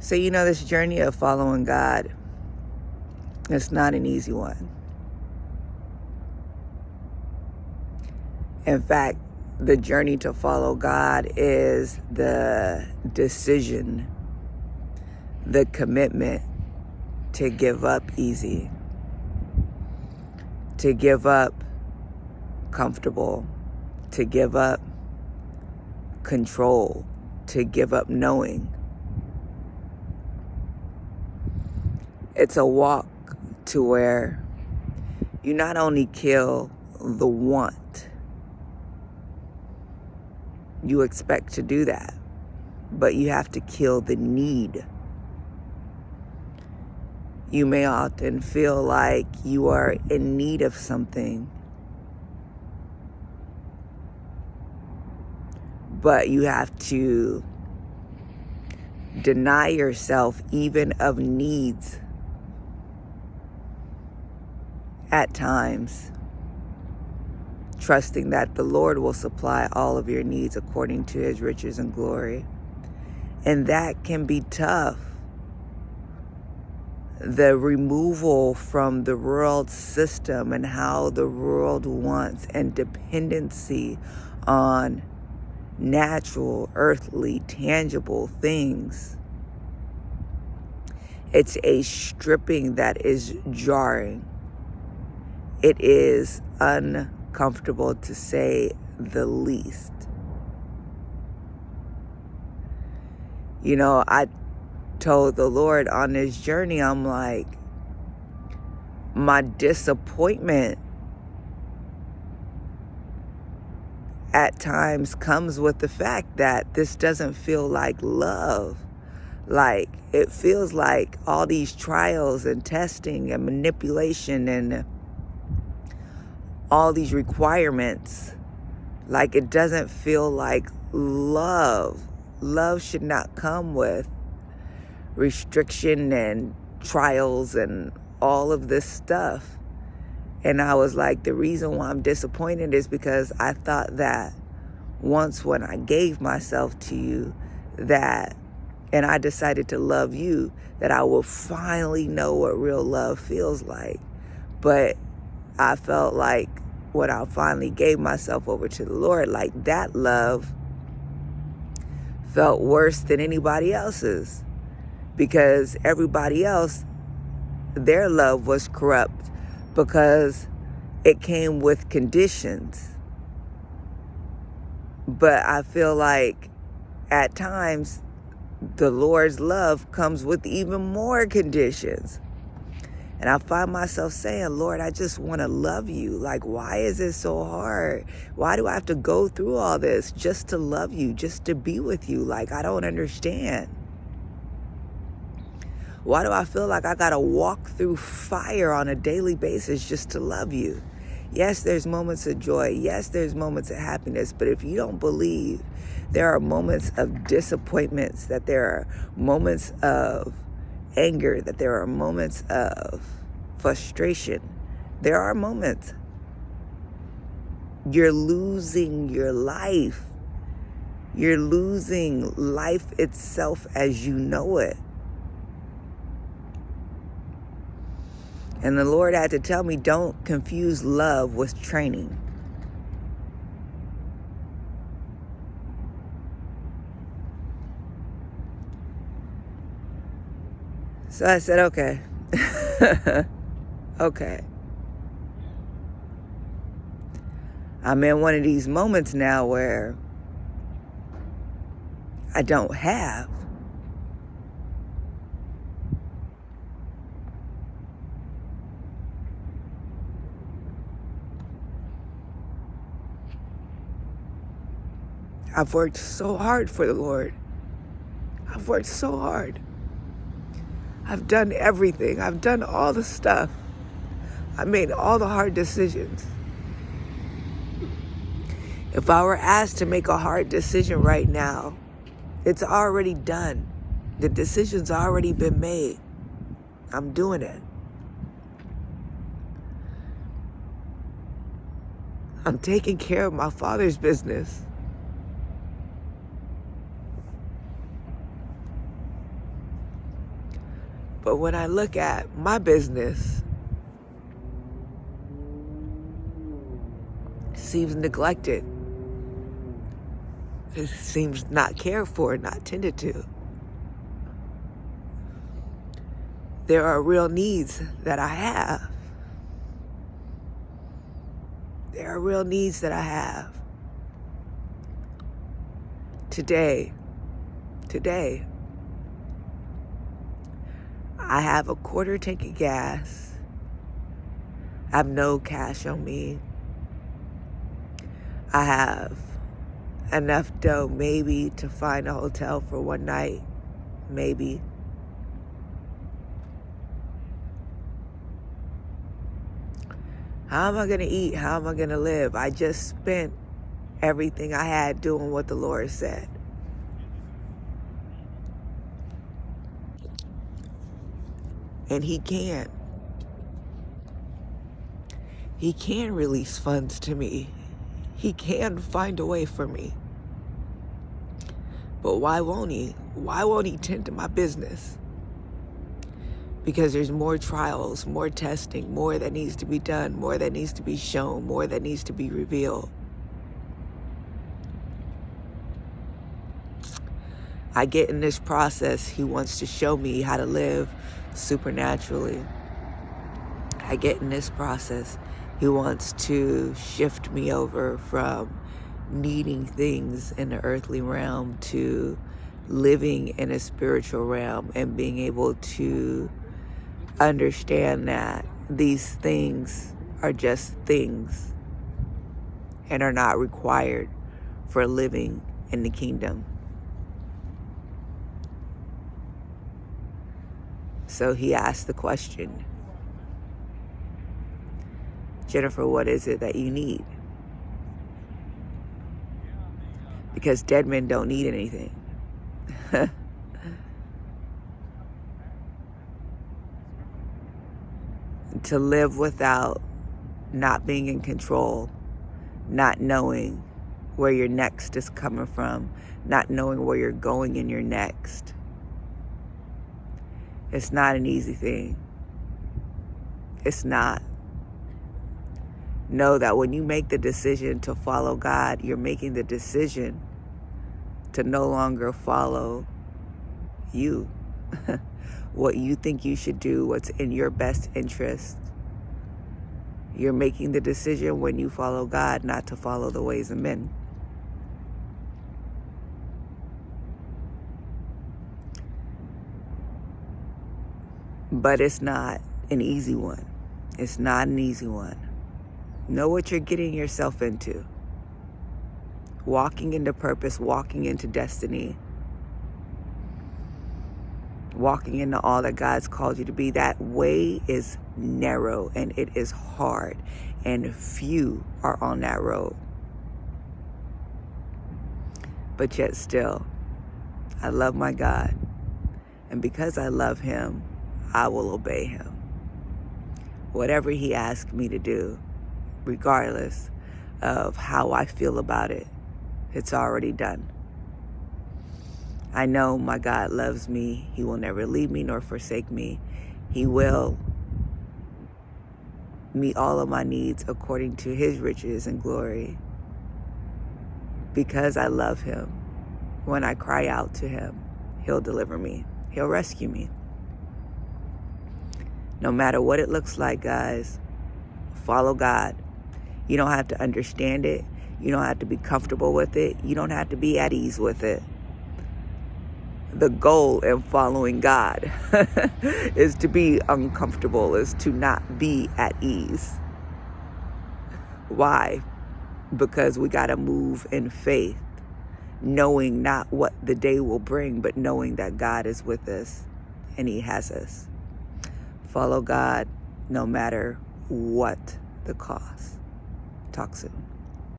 So, this journey of following God, it's not an easy one. In fact, the journey to follow God is the decision, the commitment to give up easy, to give up comfortable, to give up control, to give up knowing. It's a walk to where you not only kill the want, you expect to do that, but you have to kill the need. You may often feel like you are in need of something, but you have to deny yourself even of needs at times, trusting that the Lord will supply all of your needs according to his riches and glory. And that can be tough. The removal from the world system and how the world wants, and dependency on natural, earthly, tangible things. It's a stripping that is jarring. It is uncomfortable, to say the least. I told the Lord on this journey, I'm like, my disappointment at times comes with the fact that this doesn't feel like love. Like, it feels like all these trials and testing and manipulation and all these requirements, like, it doesn't feel like love. Love should not come with restriction and trials and all of this stuff. And I was like, the reason why I'm disappointed is because I thought that once when I gave myself to you, and I decided to love you, that I will finally know what real love feels like. But I felt like when I finally gave myself over to the Lord, like, that love felt worse than anybody else's, because everybody else, their love was corrupt because it came with conditions. But I feel like at times the Lord's love comes with even more conditions. And I find myself saying, Lord, I just want to love you. Like, why is it so hard? Why do I have to go through all this just to love you, just to be with you? Like, I don't understand. Why do I feel like I got to walk through fire on a daily basis just to love you? Yes, there's moments of joy. Yes, there's moments of happiness. But if you don't believe, there are moments of disappointments, that there are moments of anger, that there are moments of frustration. There are moments. You're losing your life. You're losing life itself as you know it. And the Lord had to tell me, don't confuse love with training. So I said, okay. Okay. I'm in one of these moments now where I don't have. I've worked so hard for the Lord. I've worked so hard. I've done everything. I've done all the stuff. I made all the hard decisions. If I were asked to make a hard decision right now, it's already done. The decision's already been made. I'm doing it. I'm taking care of my Father's business. But when I look at my business, it seems neglected. It seems not cared for, not tended to. There are real needs that I have. There are real needs that I have. Today, I have a quarter tank of gas. I have no cash on me. I have enough dough maybe to find a hotel for one night, maybe. How am I going to eat? How am I going to live? I just spent everything I had doing what the Lord said. And He can release funds to me. He can find a way for me. But why won't He? Why won't He tend to my business? Because there's more trials, more testing, more that needs to be done, more that needs to be shown, more that needs to be revealed. I get in this process, He wants to show me how to live supernaturally. I get in this process, He wants to shift me over from needing things in the earthly realm to living in a spiritual realm and being able to understand that these things are just things and are not required for living in the kingdom. So He asked the question, Jennifer, what is it that you need? Because dead men don't need anything. To live without not being in control, not knowing where your next is coming from, not knowing where you're going in your next. It's not an easy thing. It's not. Know that when you make the decision to follow God, you're making the decision to no longer follow you. What you think you should do, what's in your best interest. You're making the decision when you follow God not to follow the ways of men. But it's not an easy one. It's not an easy one. Know what you're getting yourself into. Walking into purpose, walking into destiny, walking into all that God's called you to be. That way is narrow and it is hard, and few are on that road. But yet still, I love my God. And because I love Him, I will obey Him. Whatever He asks me to do, regardless of how I feel about it, it's already done. I know my God loves me. He will never leave me nor forsake me. He will meet all of my needs according to His riches and glory. Because I love Him, when I cry out to Him, He'll deliver me. He'll rescue me. No matter what it looks like, guys, follow God. You don't have to understand it. You don't have to be comfortable with it. You don't have to be at ease with it. The goal in following God is to be uncomfortable, is to not be at ease. Why? Because we got to move in faith, knowing not what the day will bring, but knowing that God is with us and He has us. Follow God no matter what the cost. Talk soon.